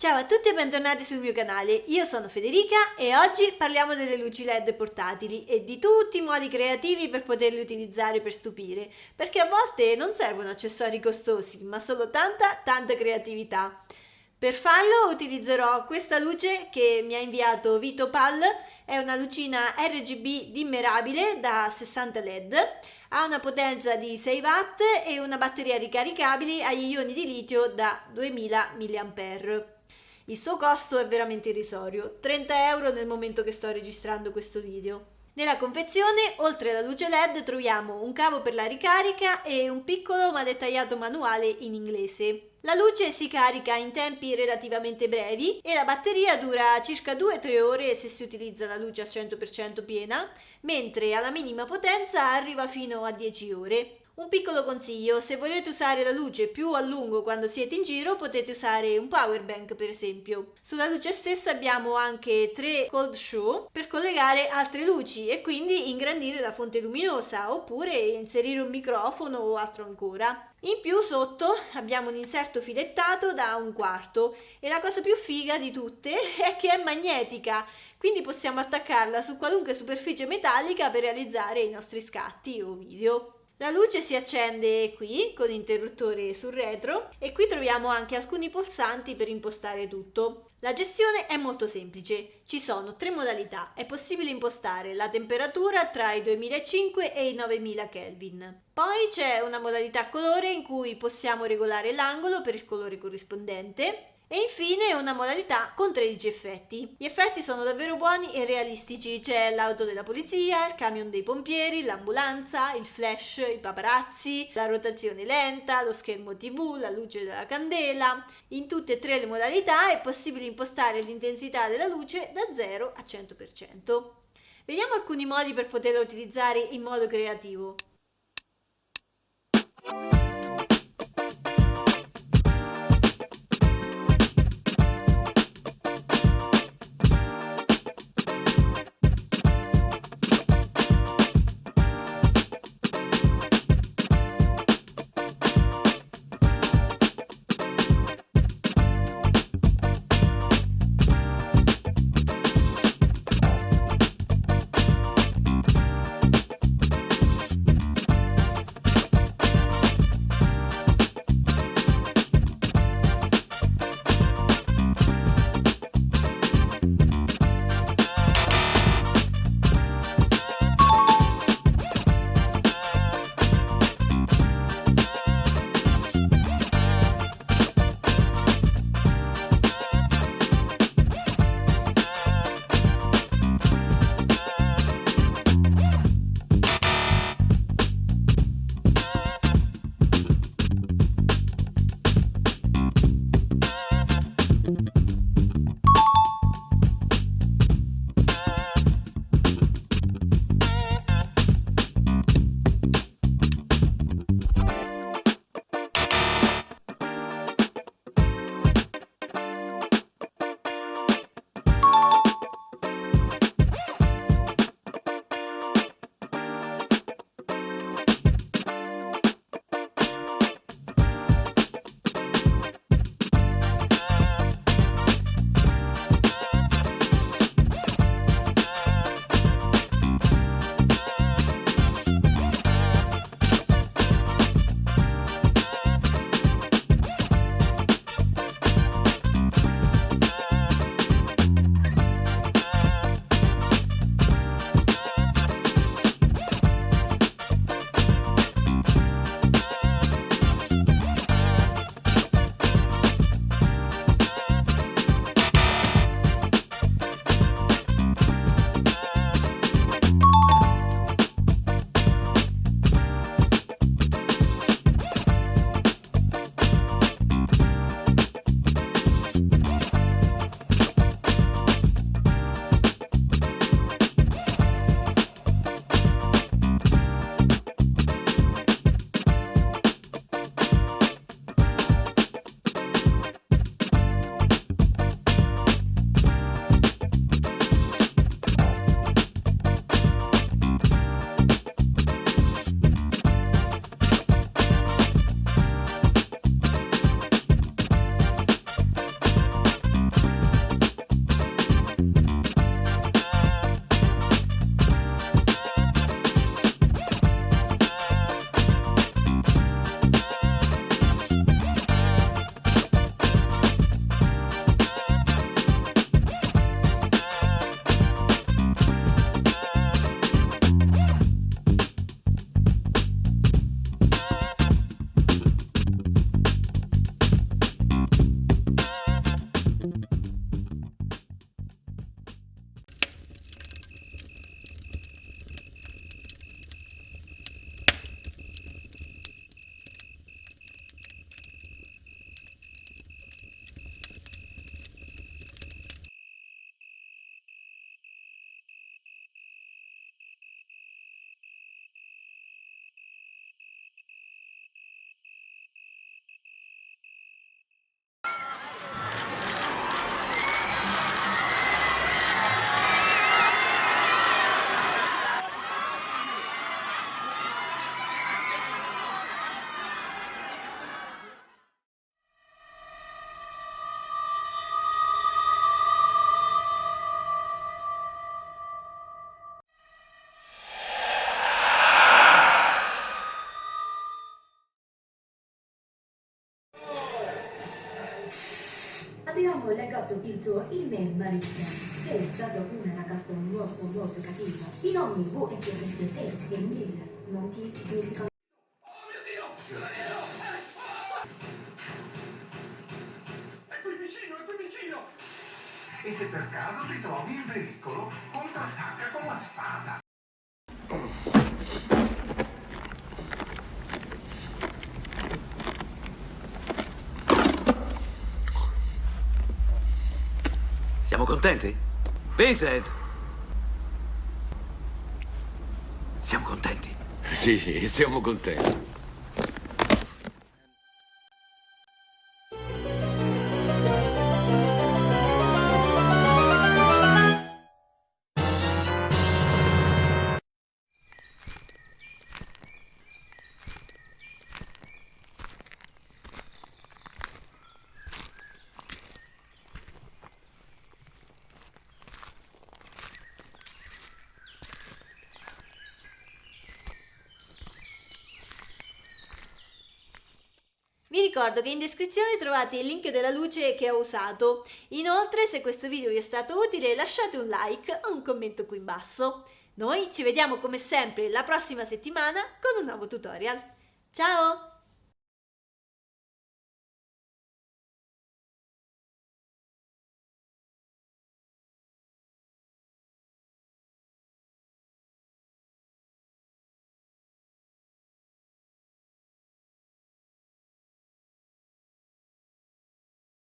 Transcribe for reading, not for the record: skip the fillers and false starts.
Ciao a tutti e bentornati sul mio canale, io sono Federica e oggi parliamo delle luci LED portatili e di tutti i modi creativi per poterli utilizzare per stupire, perché a volte non servono accessori costosi, ma solo tanta creatività. Per farlo utilizzerò questa luce che mi ha inviato Vito Pal, è una lucina RGB dimmerabile da 60 LED, ha una potenza di 6 watt e una batteria ricaricabile agli ioni di litio da 2000 mAh. Il suo costo è veramente irrisorio, 30 euro nel momento che sto registrando questo video. Nella confezione, oltre alla luce LED, troviamo un cavo per la ricarica e un piccolo ma dettagliato manuale in inglese. La luce si carica in tempi relativamente brevi e la batteria dura circa 2-3 ore se si utilizza la luce al 100% piena, mentre alla minima potenza arriva fino a 10 ore. Un piccolo consiglio: se volete usare la luce più a lungo quando siete in giro, potete usare un power bank per esempio. Sulla luce stessa abbiamo anche 3 cold shoe per collegare altre luci e quindi ingrandire la fonte luminosa, oppure inserire un microfono o altro ancora. In più sotto abbiamo un inserto filettato da 1/4 e la cosa più figa di tutte è che è magnetica, quindi possiamo attaccarla su qualunque superficie metallica per realizzare i nostri scatti o video. La luce si accende qui con interruttore sul retro e qui troviamo anche alcuni pulsanti per impostare tutto. La gestione è molto semplice, ci sono 3 modalità, è possibile impostare la temperatura tra i 2005 e i 9000 Kelvin. Poi c'è una modalità colore in cui possiamo regolare l'angolo per il colore corrispondente. E infine una modalità con 13 effetti. Gli effetti sono davvero buoni e realistici, c'è l'auto della polizia, il camion dei pompieri, l'ambulanza, il flash, i paparazzi, la rotazione lenta, lo schermo TV, la luce della candela. In tutte e 3 le modalità è possibile impostare l'intensità della luce da 0 a 100%. Vediamo alcuni modi per poterla utilizzare in modo creativo. abbiamo legato il tuo email Marisa, che è stata una ragazza molto molto cattiva. I nomi VSSE e mail non ti significano. Oh mio Dio! È qui vicino, è qui vicino! E se per caso ti trovi in pericolo, contrattacca con la spada. Siamo contenti? Vincent! Siamo contenti? Sì, siamo contenti. Vi ricordo che in descrizione trovate il link della luce che ho usato. Inoltre, se questo video vi è stato utile, lasciate un like o un commento qui in basso. Noi ci vediamo come sempre la prossima settimana con un nuovo tutorial. Ciao!